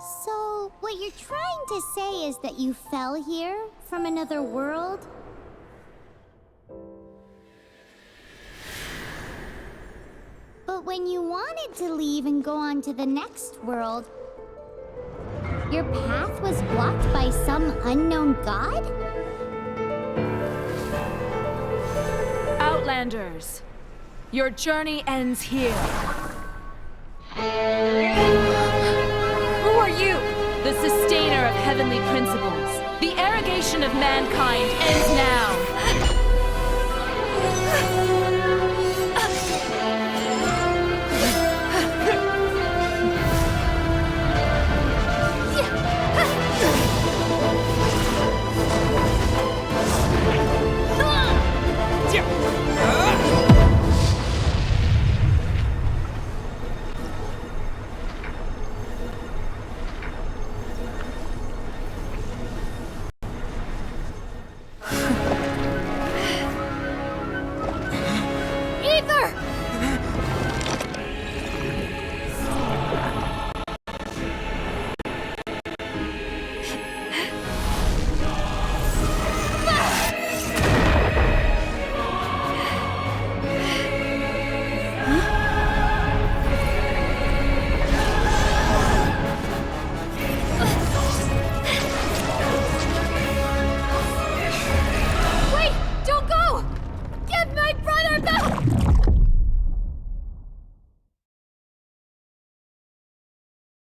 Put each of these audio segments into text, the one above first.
So, what you're trying to say is that you fell here from another world? But when you wanted to leave and go on to the next world, your path was blocked by some unknown god? Outlanders, your journey ends here. Who are you? The sustainer of heavenly principles. The arrogation of mankind ends now.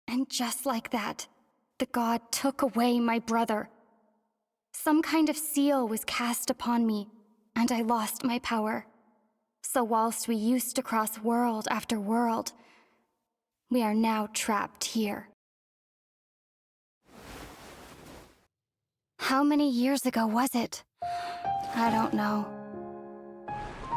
And just like that, the god took away my brother. Some kind of seal was cast upon me, and I lost my power. So whilst we used to cross world after world, we are now trapped here. How many years ago was it? I don't know.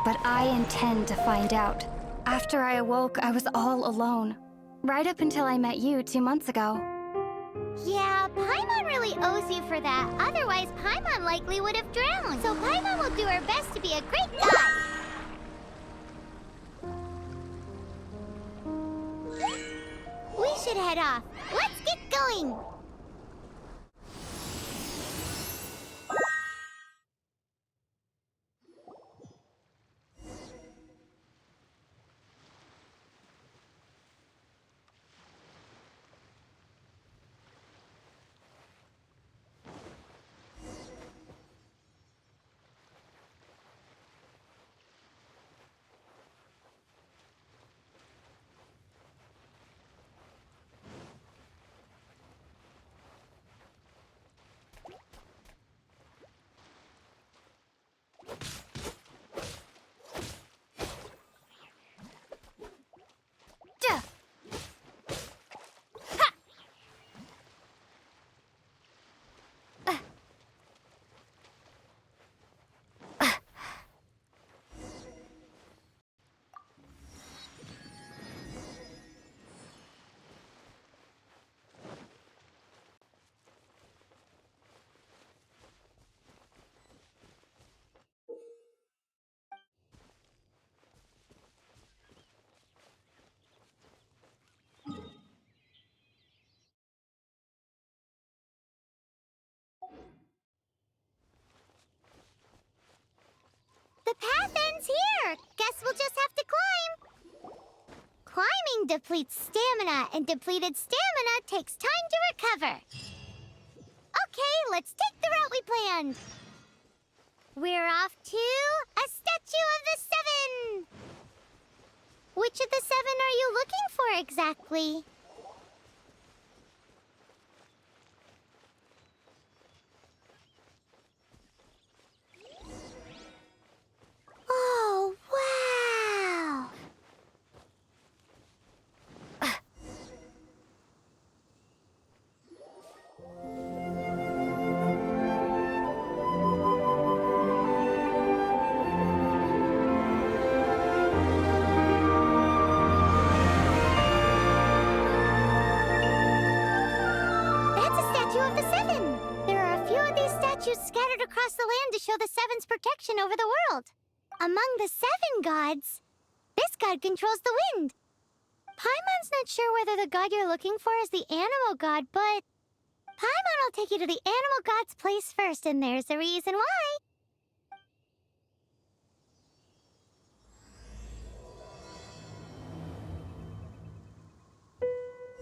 But I intend to find out. After I awoke, I was all alone. Right up until I met you 2 months ago. Yeah, Paimon really owes you for that. Otherwise, Paimon likely would have drowned. So Paimon will do her best to be a great guide. We should head off. Let's get going. The path ends here. Guess we'll just have to climb. Climbing depletes stamina, and depleted stamina takes time to recover. Okay, let's take the route we planned. We're off to a statue of the Seven. Which of the seven are you looking for exactly? Oh, wow! That's a statue of the Seven. There are a few of these statues scattered across the land to show the Seven's protection over the world. Among the seven gods, this god controls the wind. Paimon's not sure whether the god you're looking for is the animal god, but Paimon will take you to the animal god's place first, and there's a reason why.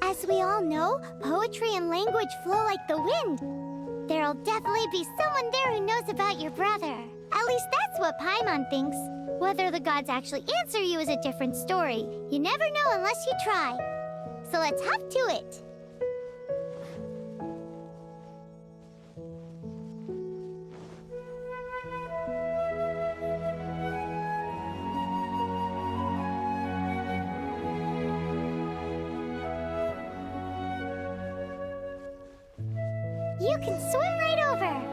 As we all know, poetry and language flow like the wind. There'll definitely be someone there who knows about your brother. At least that's what Paimon thinks. Whether the gods actually answer you is a different story. You never know unless you try. So let's hop to it. You can swim right over.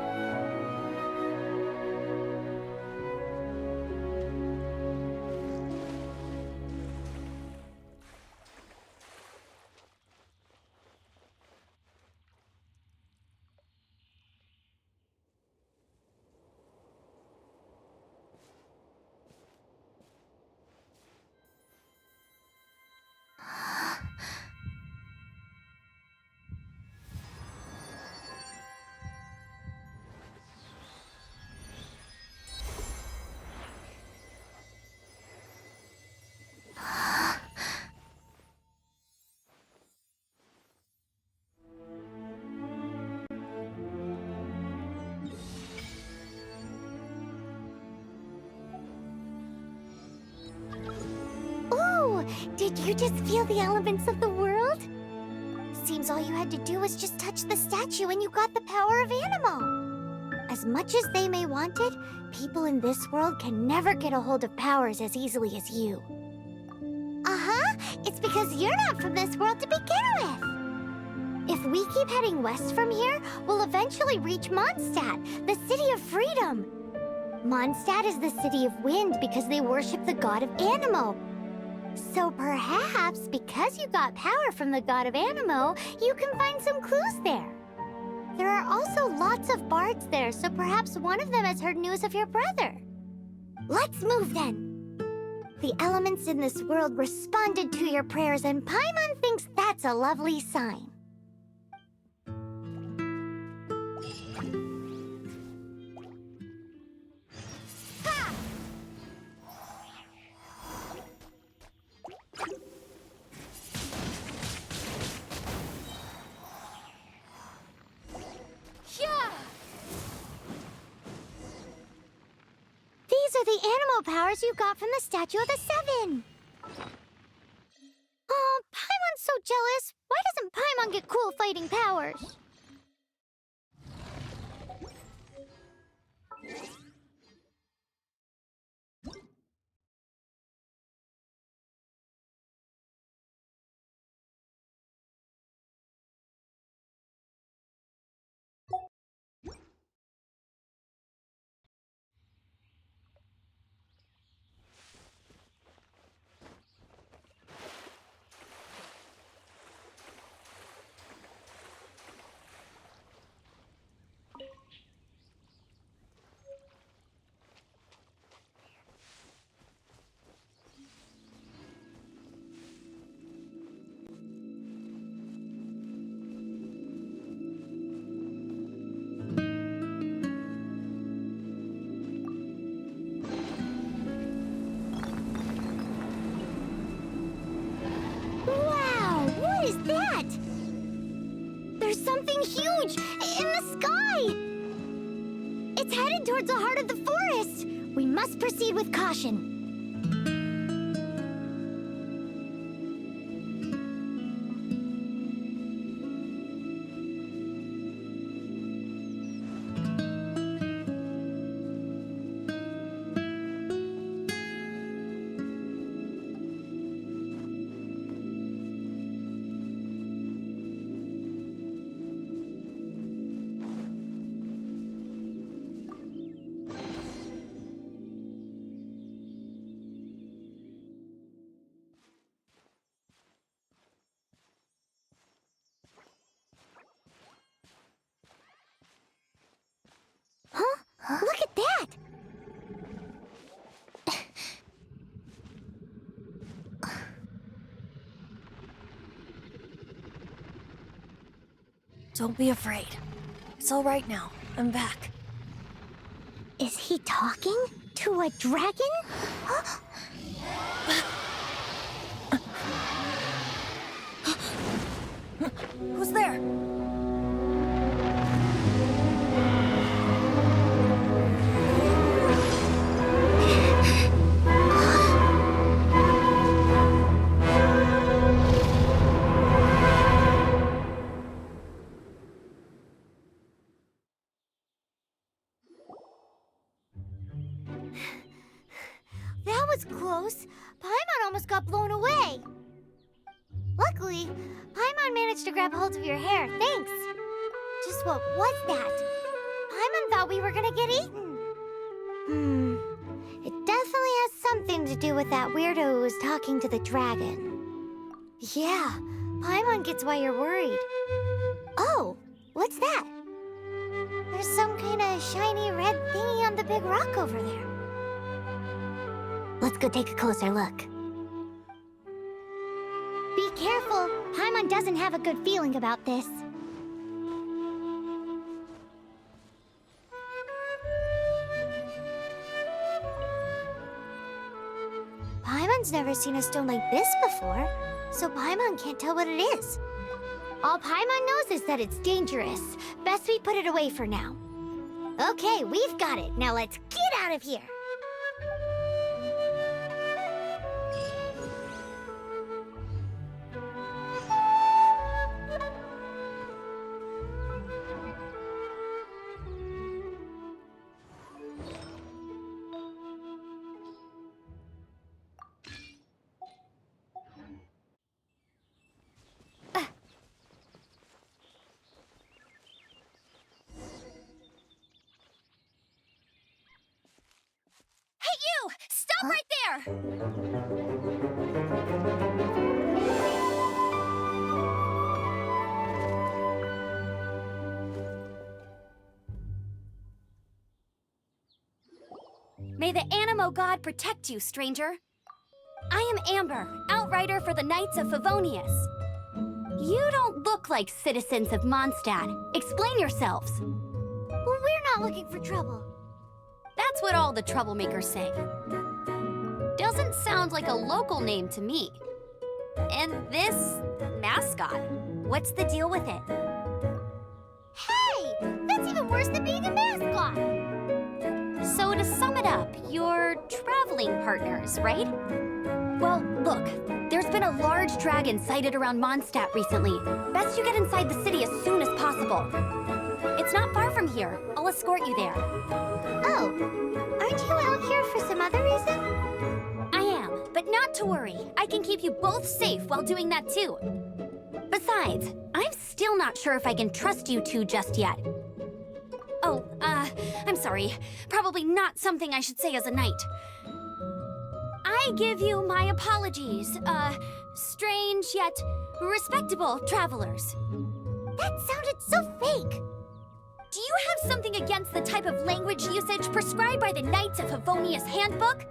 Did you just feel the elements of the world? Seems all you had to do was just touch the statue and you got the power of animal. As much as they may want it, people in this world can never get a hold of powers as easily as you. Uh-huh, it's because you're not from this world to begin with. If we keep heading west from here, we'll eventually reach Mondstadt, the city of freedom. Mondstadt is the city of wind because they worship the god of Anemo. So perhaps, because you got power from the god of Anemo, you can find some clues there. There are also lots of bards there, so perhaps one of them has heard news of your brother. Let's move then. The elements in this world responded to your prayers, and Paimon thinks that's a lovely sign. These are the animal powers you got from the Statue of the Seven. Oh, Paimon's so jealous. Why doesn't Paimon get cool fighting powers? What is that? There's something huge in the sky! It's headed towards the heart of the forest! We must proceed with caution. Don't be afraid. It's all right now. I'm back. Is he talking to a dragon? Who's there? That was close. Paimon almost got blown away. Luckily, Paimon managed to grab hold of your hair. Thanks. Just what was that? Paimon thought we were gonna get eaten. It definitely has something to do with that weirdo who was talking to the dragon. Yeah, Paimon gets why you're worried. Oh, what's that? There's some kind of shiny red thingy on the big rock over there. Let's go take a closer look. Be careful. Paimon doesn't have a good feeling about this. Paimon's never seen a stone like this before, so Paimon can't tell what it is. All Paimon knows is that it's dangerous. Best we put it away for now. Okay, we've got it. Now let's get out of here. Stop right there! May the Animo God protect you, stranger. I am Amber, outrider for the Knights of Favonius. You don't look like citizens of Mondstadt. Explain yourselves. Well, we're not looking for trouble. That's what all the troublemakers say. Doesn't sound like a local name to me. And this mascot, what's the deal with it? Hey! That's even worse than being a mascot! So to sum it up, you're traveling partners, right? Well, look, there's been a large dragon sighted around Mondstadt recently. Best you get inside the city as soon as possible. It's not far from here. I'll escort you there. Oh, aren't you out here for some other reason? I am, but not to worry. I can keep you both safe while doing that too. Besides, I'm still not sure if I can trust you two just yet. Oh, I'm sorry. Probably not something I should say as a knight. I give you my apologies, strange yet respectable travelers. That sounded so fake. Do you have something against the type of language usage prescribed by the Knights of Favonius Handbook?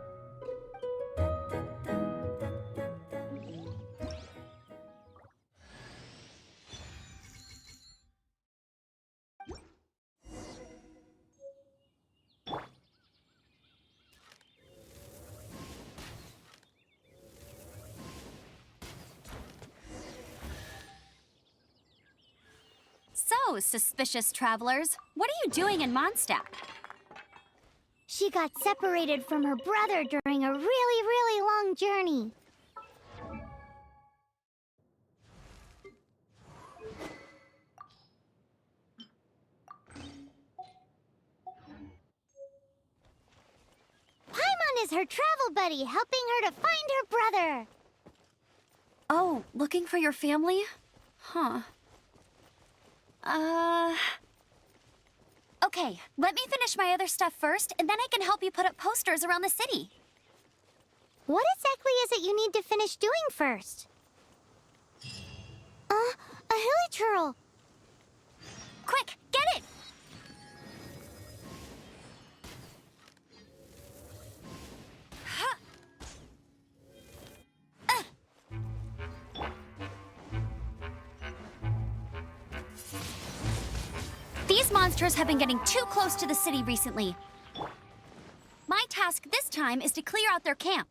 So, suspicious travelers, what are you doing in Mondstadt? She got separated from her brother during a really long journey. Paimon is her travel buddy, helping her to find her brother. Oh, looking for your family? Huh. Okay, let me finish my other stuff first, and then I can help you put up posters around the city. What exactly is it you need to finish doing first? A hilichurl. Quick, get it! Huh. These monsters have been getting too close to the city recently. My task this time is to clear out their camp.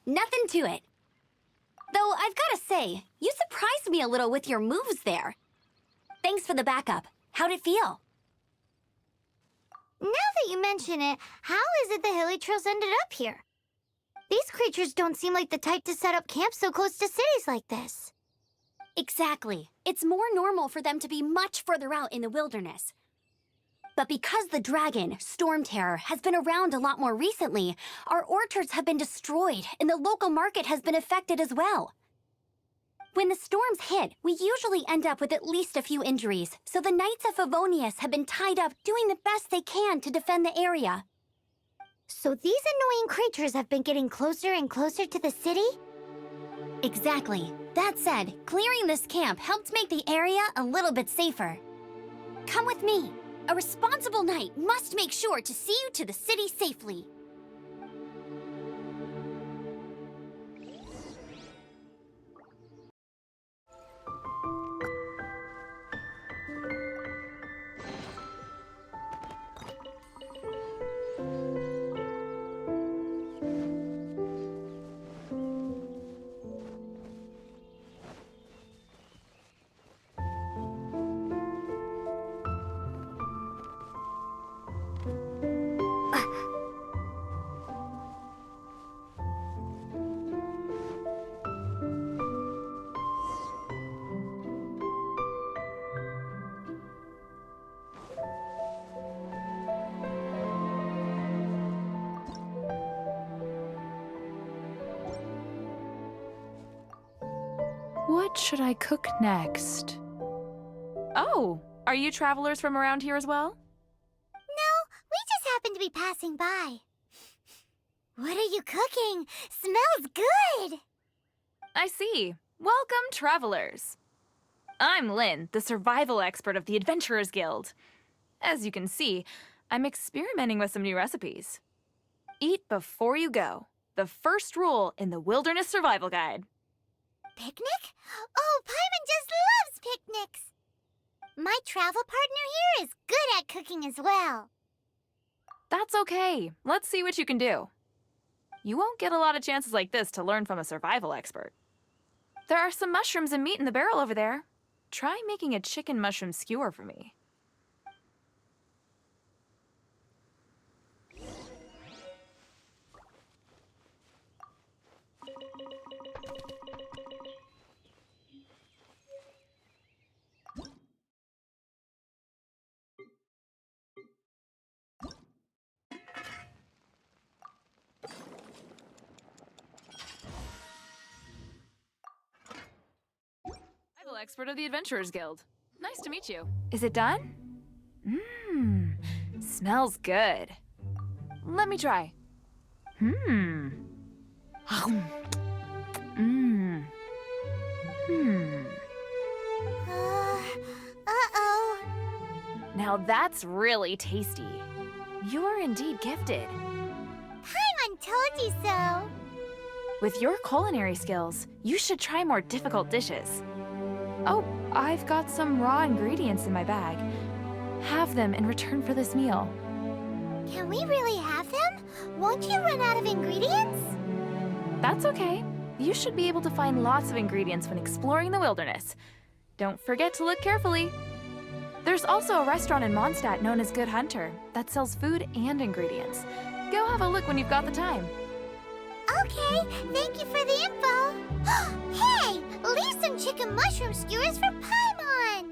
Nothing to it. Though I've gotta say, you surprised me a little with your moves there. Thanks for the backup. How'd it feel? Now that you mention it, how is it the Hilly Trails ended up here? These creatures don't seem like the type to set up camp so close to cities like this. Exactly. It's more normal for them to be much further out in the wilderness. But because the dragon, Storm Terror, has been around a lot more recently, our orchards have been destroyed and the local market has been affected as well. When the storms hit, we usually end up with at least a few injuries, so the Knights of Favonius have been tied up doing the best they can to defend the area. So these annoying creatures have been getting closer and closer to the city? Exactly. That said, clearing this camp helped make the area a little bit safer. Come with me. A responsible knight must make sure to see you to the city safely. What should I cook next? Oh, are you travelers from around here as well? No, we just happened to be passing by. What are you cooking? Smells good! I see. Welcome, travelers. I'm Lynn, the survival expert of the Adventurers Guild. As you can see, I'm experimenting with some new recipes. Eat before you go. The first rule in the Wilderness Survival Guide. Picnic? Oh, Paimon just loves picnics! My travel partner here is good at cooking as well. That's okay. Let's see what you can do. You won't get a lot of chances like this to learn from a survival expert. There are some mushrooms and meat in the barrel over there. Try making a chicken mushroom skewer for me. Survival expert of the Adventurers Guild. Nice to meet you. Is it done? Mmm, smells good. Let me try. Mmm. Mmm. Hmm. Uh-oh. Now that's really tasty. You're indeed gifted. Paimon told you so. With your culinary skills, you should try more difficult dishes. Oh, I've got some raw ingredients in my bag. Have them in return for this meal. Can we really have them? Won't you run out of ingredients? That's okay. You should be able to find lots of ingredients when exploring the wilderness. Don't forget to look carefully. There's also a restaurant in Mondstadt known as Good Hunter that sells food and ingredients. Go have a look when you've got the time. Okay, thank you for the info. Hey, leave some chicken mushroom skewers for Paimon.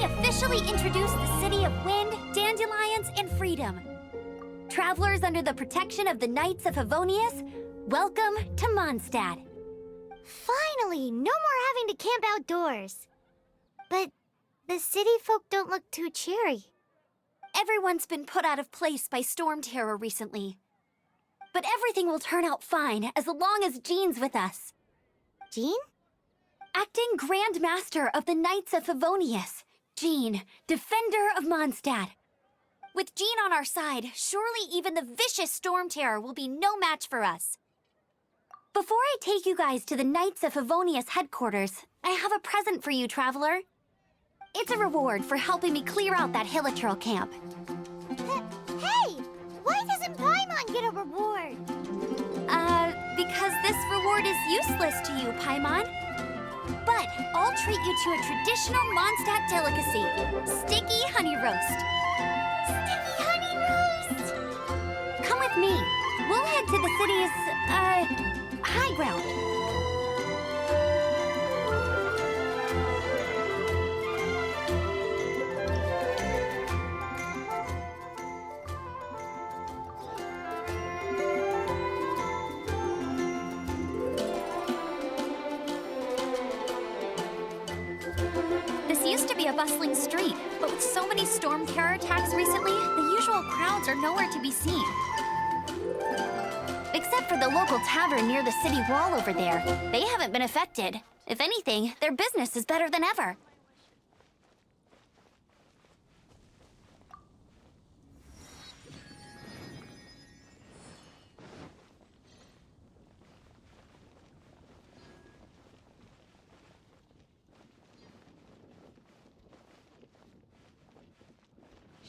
me officially introduce the City of Wind, Dandelions, and Freedom. Travelers under the protection of the Knights of Favonius, welcome to Mondstadt. Finally, no more having to camp outdoors. But the city folk don't look too cheery. Everyone's been put out of place by storm terror recently. But everything will turn out fine as long as Jean's with us. Jean? Acting Grand Master of the Knights of Favonius, Jean, Defender of Mondstadt. With Jean on our side, surely even the vicious storm terror will be no match for us. Before I take you guys to the Knights of Favonius headquarters, I have a present for you, Traveler. It's a reward for helping me clear out that Hilichurl camp. Hey! Why doesn't Paimon get a reward? Because this reward is useless to you, Paimon. But I'll treat you to a traditional Mondstadt delicacy, sticky honey roast. Sticky honey roast! Come with me. We'll head to the city's, high ground. This used to be a bustling street, but with so many storm terror attacks recently, the usual crowds are nowhere to be seen. Except for the local tavern near the city wall over there. They haven't been affected. If anything, their business is better than ever.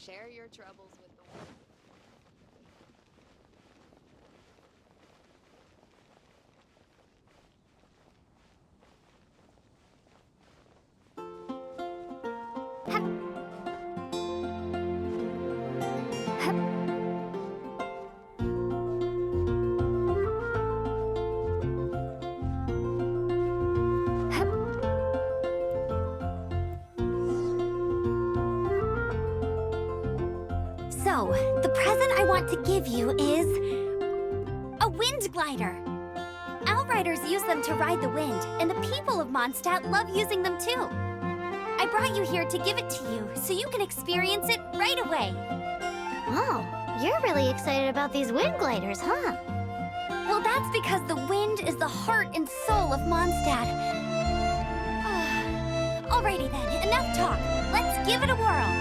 Share your troubles with the world. So, the present I want to give you is a wind glider. Outriders use them to ride the wind, and the people of Mondstadt love using them too. I brought you here to give it to you, so you can experience it right away. Oh, you're really excited about these wind gliders, huh? Well, that's because the wind is the heart and soul of Mondstadt. Alrighty then, enough talk. Let's give it a whirl.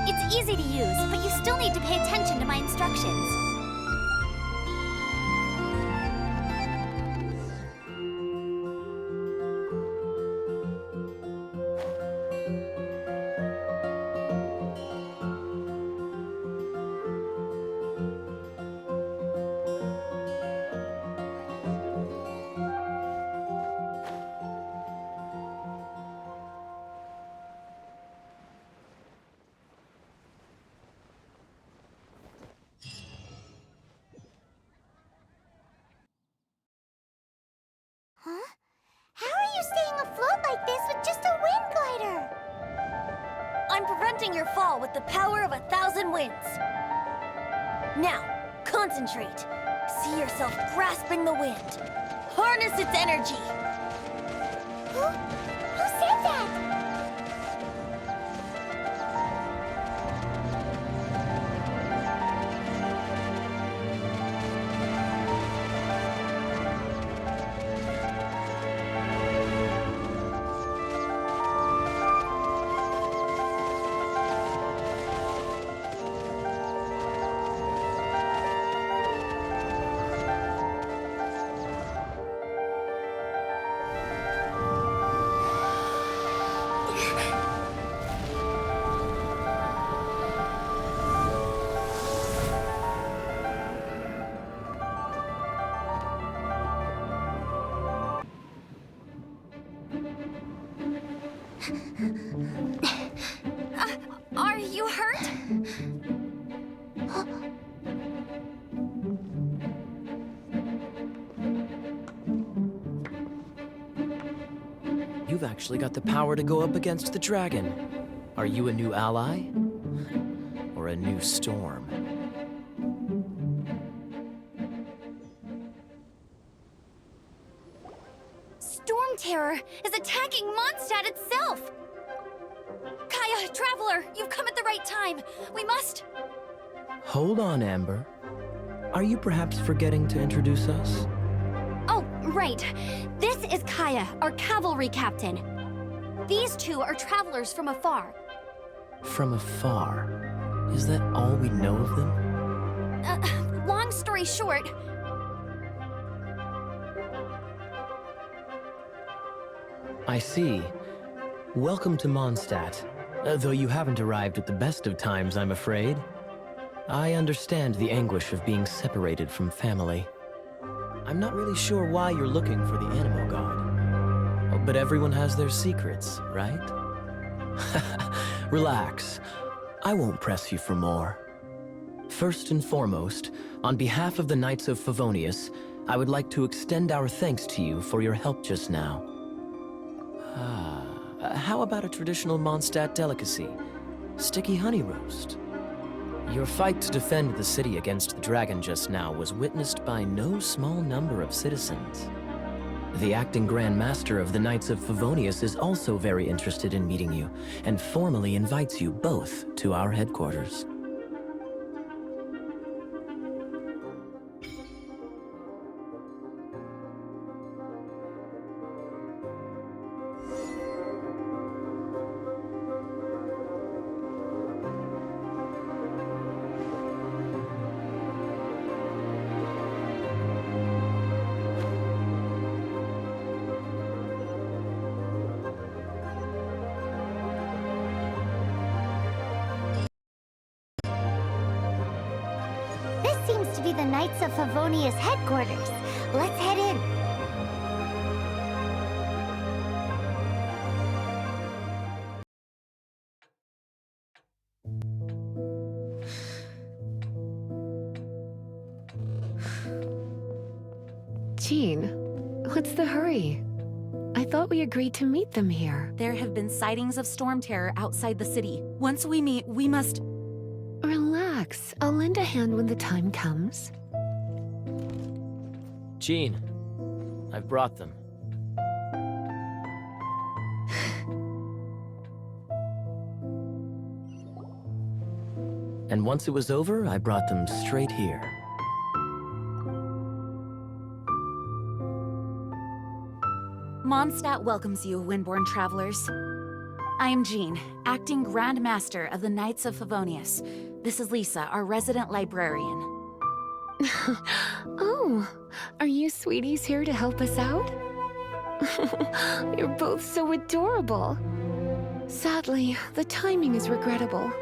It's easy to use, but you still need to pay attention to my instructions. Huh? How are you staying afloat like this with just a wind glider? I'm preventing your fall with the power of 1,000 winds. Now, concentrate. See yourself grasping the wind. Harness its energy. Who said that? Are you hurt? You've actually got the power to go up against the dragon. Are you a new ally? Or a new storm? Storm Terror is attacking Mondstadt itself! Kaya, Traveler, you've come at the right time. We must... Hold on, Amber. Are you perhaps forgetting to introduce us? Oh, right. This is Kaya, our cavalry captain. These two are travelers from afar. From afar? Is that all we know of them? Long story short... I see. Welcome to Mondstadt. Though you haven't arrived at the best of times, I'm afraid. I understand the anguish of being separated from family. I'm not really sure why you're looking for the Animo God. Oh, but everyone has their secrets, right? Relax. I won't press you for more. First and foremost, on behalf of the Knights of Favonius, I would like to extend our thanks to you for your help just now. How about a traditional Mondstadt delicacy? Sticky honey roast. Your fight to defend the city against the dragon just now was witnessed by no small number of citizens. The acting Grand Master of the Knights of Favonius is also very interested in meeting you, and formally invites you both to our headquarters. This seems to be the Knights of Favonius headquarters. Let's head in. Jean, what's the hurry? I thought we agreed to meet them here. There have been sightings of storm terror outside the city. Once we meet, we must... Relax. I'll lend a hand when the time comes. Jean, I've brought them. And once it was over, I brought them straight here. Mondstadt welcomes you, Windborn travelers. I am Jean, acting Grand Master of the Knights of Favonius. This is Lisa, our resident librarian. Oh, are you sweeties here to help us out? You're both so adorable. Sadly, the timing is regrettable.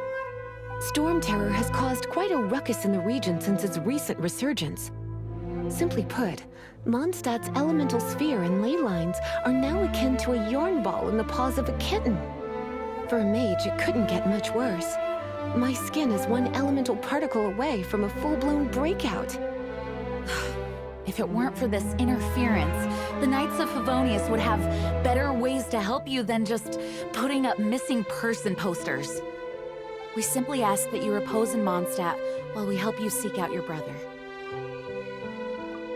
Storm Terror has caused quite a ruckus in the region since its recent resurgence. Simply put, Mondstadt's elemental sphere and ley lines are now akin to a yarn ball in the paws of a kitten. For a mage, it couldn't get much worse. My skin is one elemental particle away from a full-blown breakout. If it weren't for this interference, the Knights of Favonius would have better ways to help you than just putting up missing person posters. We simply ask that you repose in Mondstadt while we help you seek out your brother.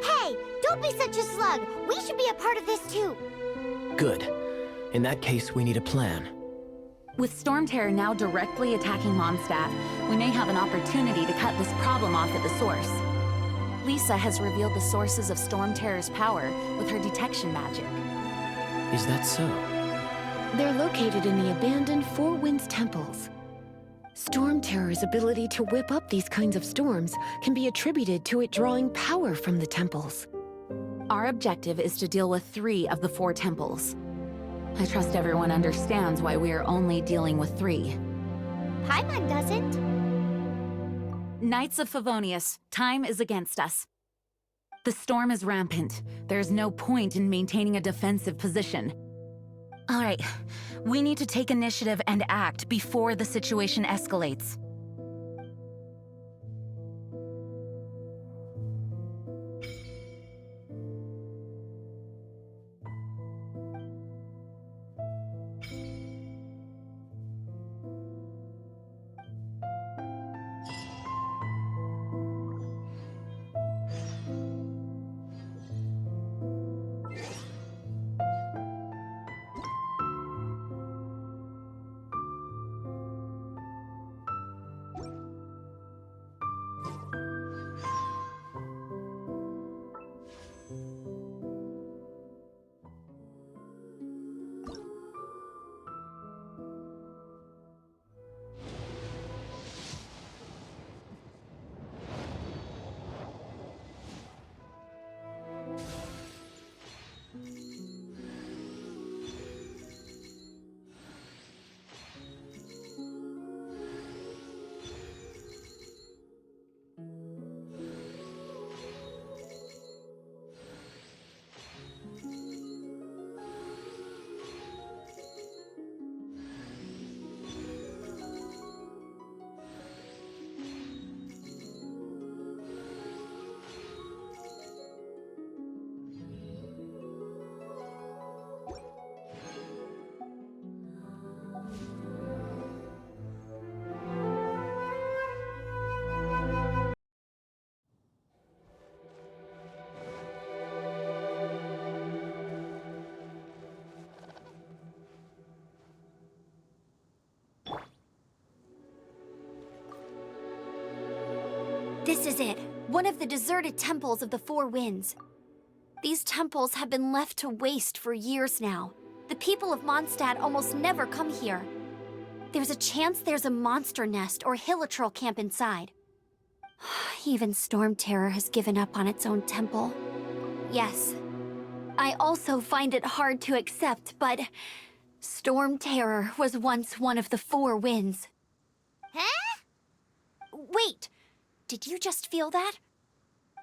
Hey, don't be such a slug. We should be a part of this too. Good. In that case, we need a plan. With Storm Terror now directly attacking Mondstadt, we may have an opportunity to cut this problem off at the source. Lisa has revealed the sources of Storm Terror's power with her detection magic. Is that so? They're located in the abandoned Four Winds temples. Storm Terror's ability to whip up these kinds of storms can be attributed to it drawing power from the temples. Our objective is to deal with 3 of the 4 temples. I trust everyone understands why we are only dealing with 3. Paimon doesn't. Knights of Favonius, time is against us. The storm is rampant. There's no point in maintaining a defensive position. All right, we need to take initiative and act before the situation escalates. This is it. One of the deserted temples of the Four Winds. These temples have been left to waste for years now. The people of Mondstadt almost never come here. There's a chance there's a monster nest or hilitrol camp inside. Even Storm Terror has given up on its own temple. Yes, I also find it hard to accept, but Storm Terror was once one of the Four Winds. Huh? Wait, did you just feel that?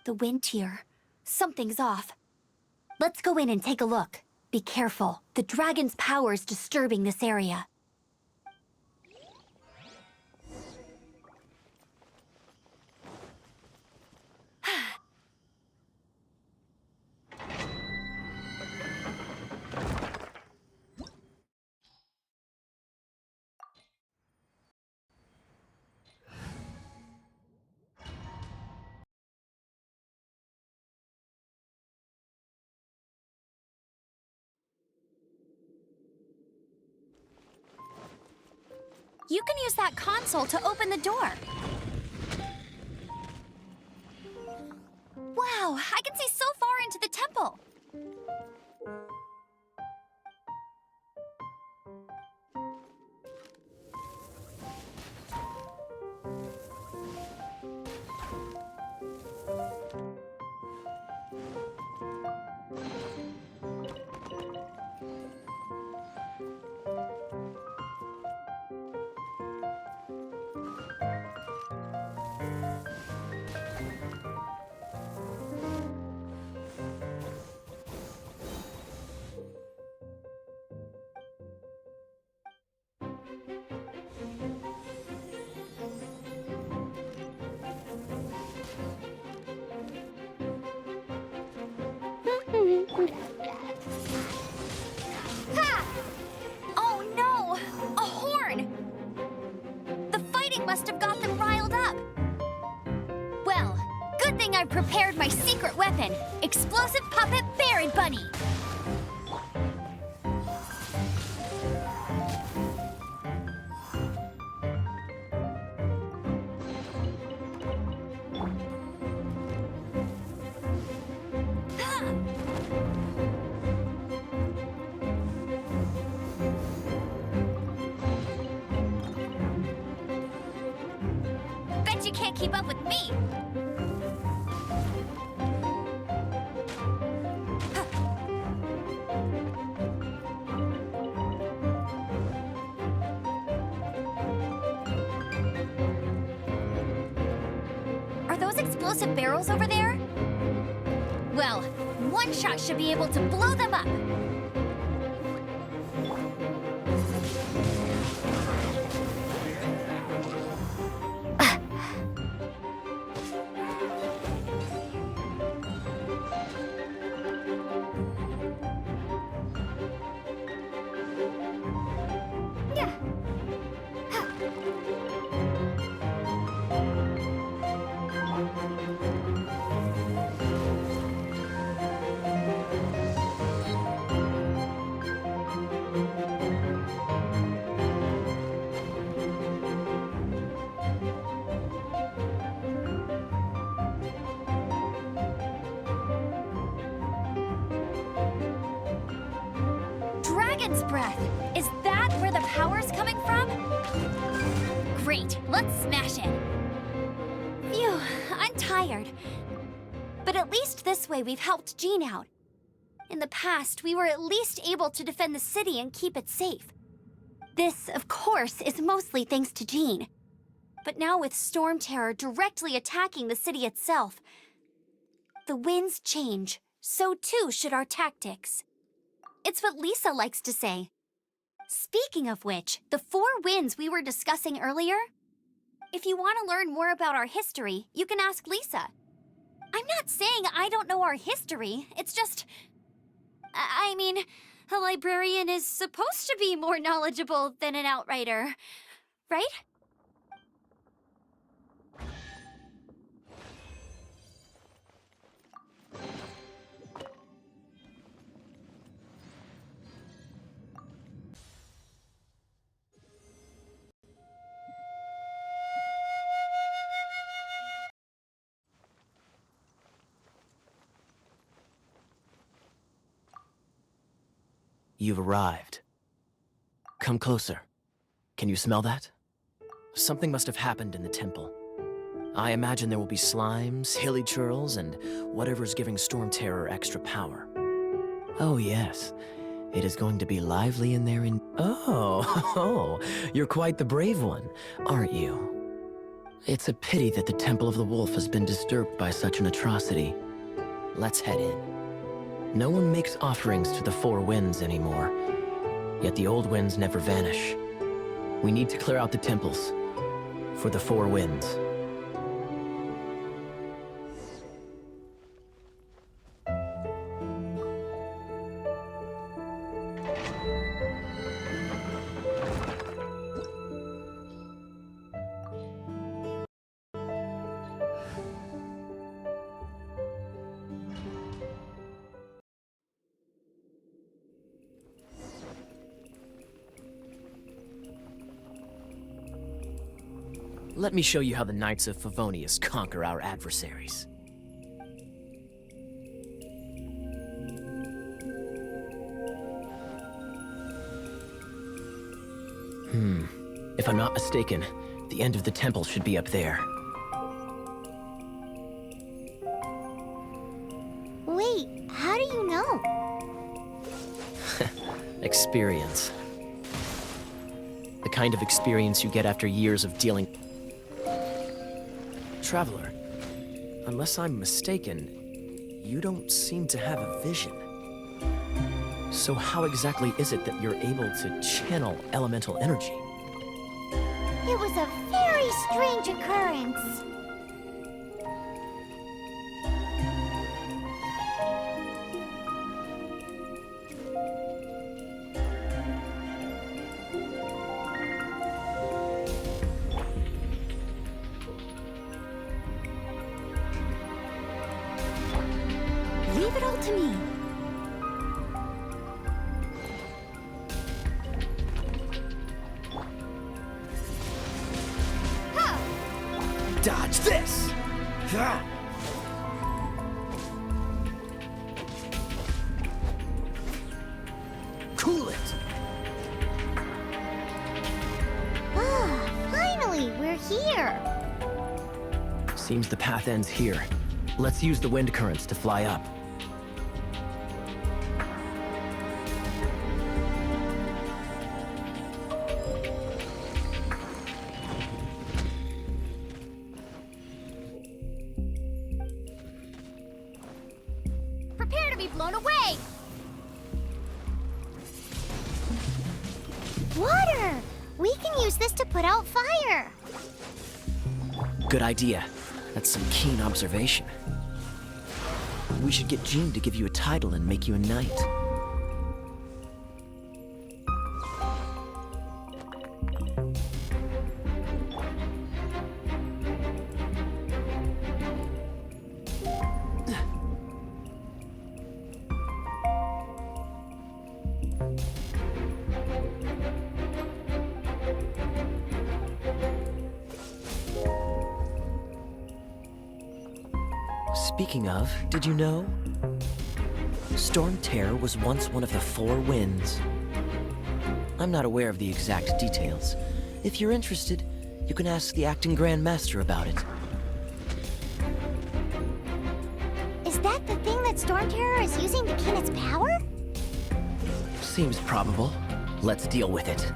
The wind here. Something's off. Let's go in and take a look. Be careful. The dragon's power is disturbing this area. You can use that console to open the door. Wow, I can see so far into the temple. Ha! Oh no! A horn! The fighting must have got them riled up. Well, good thing I've prepared my secret weapon, explosive puppet Baron Bunny. Bet you can't keep up with me. Are those explosive barrels over there? Well, one shot should be able to blow them up. Dragon's breath! Is that where the power's coming from? Great, let's smash it. Phew, I'm tired. But at least this way we've helped Jean out. In the past, we were at least able to defend the city and keep it safe. This, of course, is mostly thanks to Jean. But now with Storm Terror directly attacking the city itself, the winds change, so too should our tactics. It's what Lisa likes to say. Speaking of which, the Four Winds we were discussing earlier, if you want to learn more about our history, you can ask Lisa. I'm not saying I don't know our history, it's just... I mean, a librarian is supposed to be more knowledgeable than an outrider, right? you've arrived. Come closer. Can you smell that? Something must have happened in the temple. I imagine there will be slimes, hilly churls, and whatever's giving Storm Terror extra power. Oh yes, it is going to be lively in there in— Oh, you're quite the brave one, aren't you? It's a pity that the Temple of the Wolf has been disturbed by such an atrocity. Let's head in. No one makes offerings to the Four Winds anymore, yet the old winds never vanish. We need to clear out the temples for the Four Winds. Let me show you how the Knights of Favonius conquer our adversaries. If I'm not mistaken, the end of the temple should be up there. Wait, how do you know? Experience. The kind of experience you get after years of dealing— Traveler, unless I'm mistaken, you don't seem to have a vision. So how exactly is it that you're able to channel elemental energy? It was a very strange occurrence. Leave it all to me. Dodge this! Cool it! Ah, finally, we're here. Seems the path ends here. Let's use the wind currents to fly up. Prepare to be blown away! Water! We can use this to put out fire! Good idea. That's some keen observation. We should get Jean to give you a title and make you a knight. Speaking of, did you know? Storm Terror was once one of the Four Winds. I'm not aware of the exact details. If you're interested, you can ask the acting Grand Master about it. Is that the thing that Storm Terror is using to gain its power? Seems probable. Let's deal with it.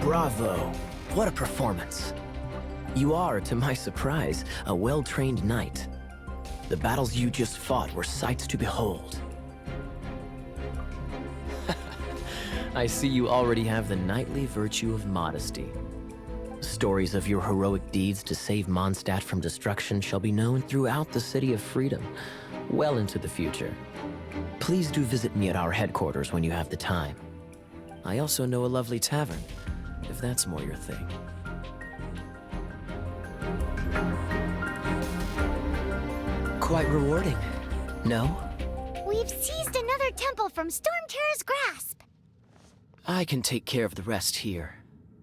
Bravo! What a performance! You are, to my surprise, a well-trained knight. The battles you just fought were sights to behold. I see you already have the knightly virtue of modesty. Stories of your heroic deeds to save Mondstadt from destruction shall be known throughout the City of Freedom, well into the future. Please do visit me at our headquarters when you have the time. I also know a lovely tavern, if that's more your thing. Quite rewarding, no? We've seized another temple from Storm Terror's grasp. I can take care of the rest here.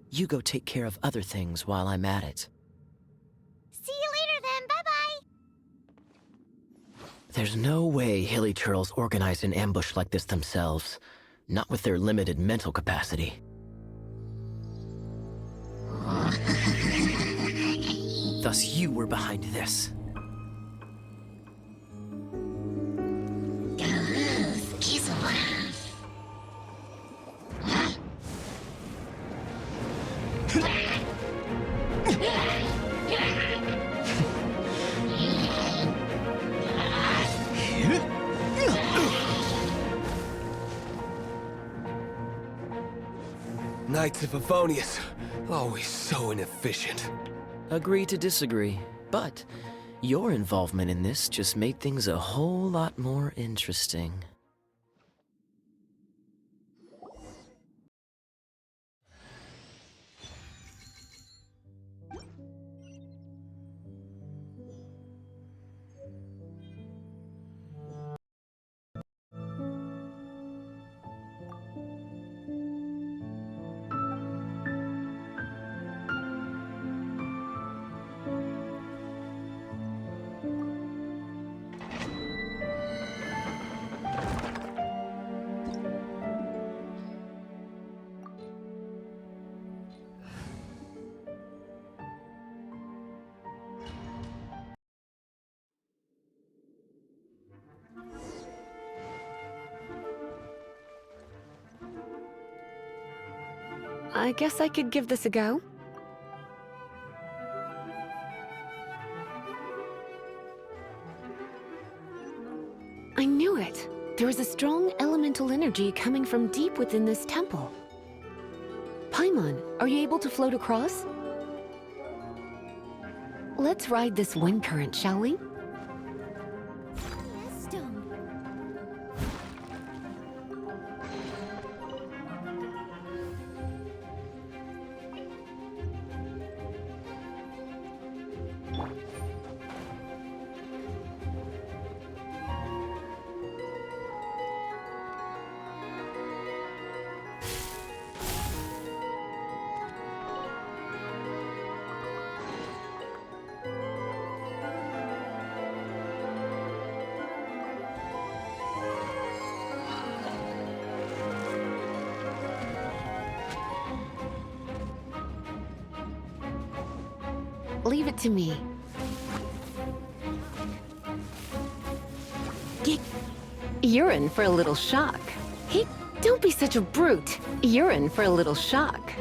You go take care of other things while I'm at it. See you later then, bye-bye. There's no way hilly churls organize an ambush like this themselves. Not with their limited mental capacity. Thus you were behind this. Knights of Favonius, always so inefficient. Agree to disagree, but your involvement in this just made things a whole lot more interesting. I guess I could give this a go. I knew it. There is a strong elemental energy coming from deep within this temple. Paimon, are you able to float across? Let's ride this wind current, shall we? Stone. Leave it to me. You're in for a little shock. Don't be such a brute. You're in for a little shock.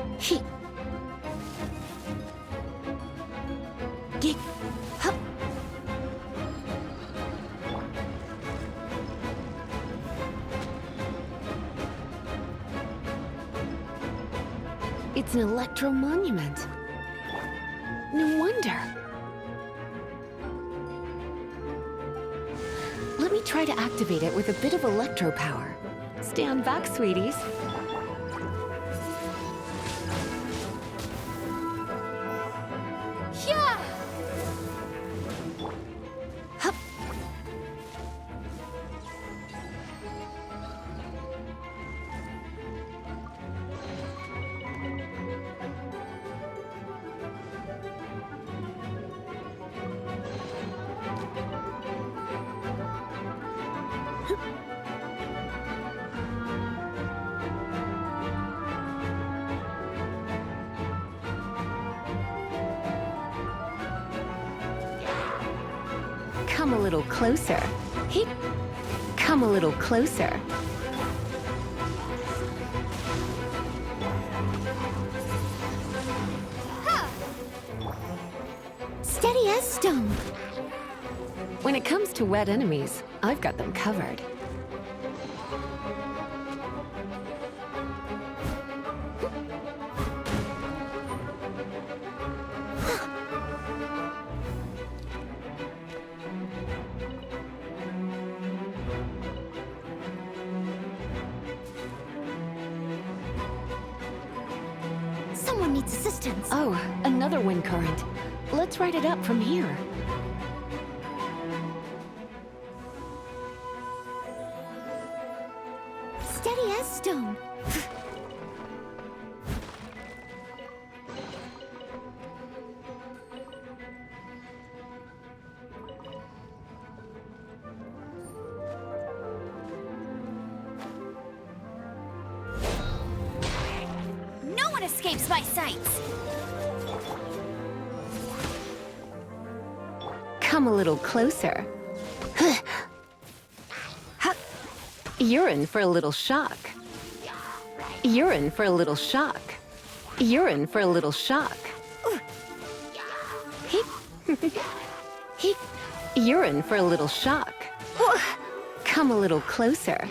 It's an electro monument. No wonder. Let me try to activate it with a bit of electro power. Stand back, sweeties. Yeah! Hup. Come a little closer. Come a little closer. Steady as stone. When it comes to wet enemies, I've got them covered. Someone needs assistance. Oh, another wind current. Let's ride it up from here. Steady as stone. escapes my sights. Come a little closer. You're in for a little shock. You're in for a little shock. You're in for a little shock. You're in for a little shock. Come a little closer.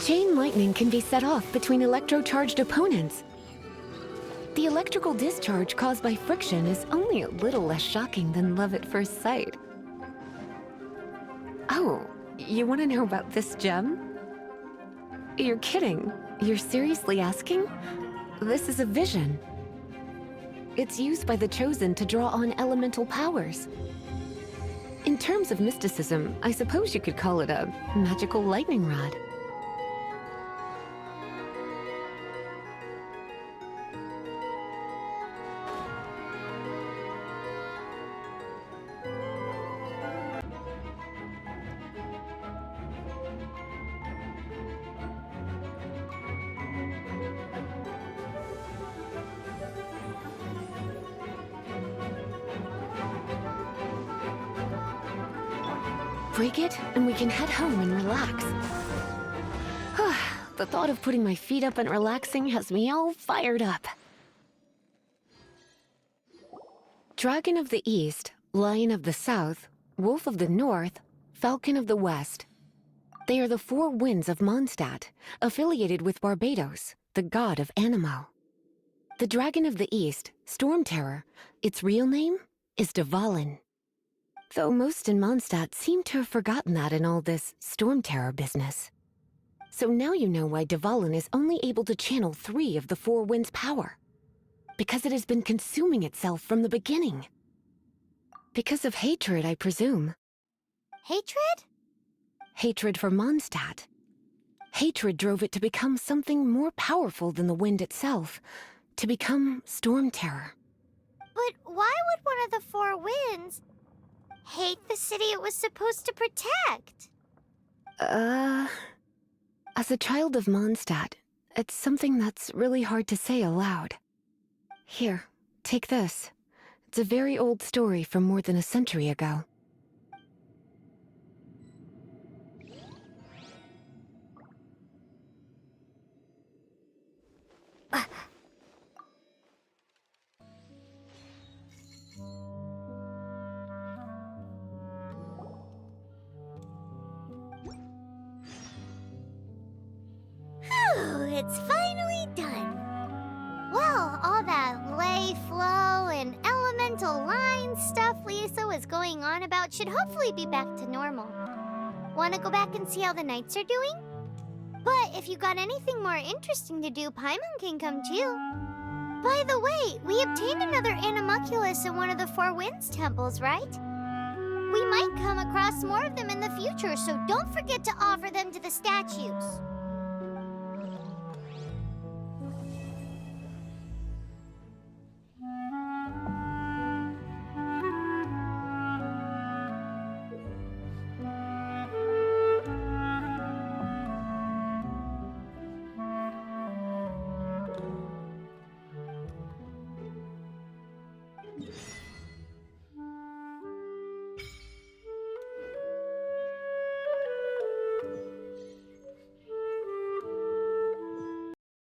Chain lightning can be set off between electro-charged opponents. The electrical discharge caused by friction is only a little less shocking than love at first sight. Oh, you want to know about this gem? You're kidding. You're seriously asking? This is a vision. It's used by the Chosen to draw on elemental powers. In terms of mysticism, I suppose you could call it a magical lightning rod. Break it, and we can head home and relax. The thought of putting my feet up and relaxing has me all fired up. Dragon of the East, Lion of the South, Wolf of the North, Falcon of the West. They are the four winds of Mondstadt, affiliated with Barbados, the god of Anemo. The Dragon of the East, Storm Terror, its real name is Dvalin. Though most in Mondstadt seem to have forgotten that in all this Storm Terror business. So now you know why Dvalin is only able to channel 3 of the 4 winds' power. Because it has been consuming itself from the beginning. Because of hatred, I presume. Hatred? Hatred for Mondstadt. Hatred drove it to become something more powerful than the wind itself. To become Storm Terror. But why would one of the 4 winds hate the city it was supposed to protect? As a child of Mondstadt, it's something that's really hard to say aloud. Here, take this. It's a very old story from more than a century ago. It's finally done. Well, all that lay flow and elemental line stuff Lisa was going on about should hopefully be back to normal. Want to go back and see how the knights are doing? But if you got anything more interesting to do, Paimon can come too. By the way, we obtained another Animalculus in one of the 4 Winds temples, right? We might come across more of them in the future, so don't forget to offer them to the statues.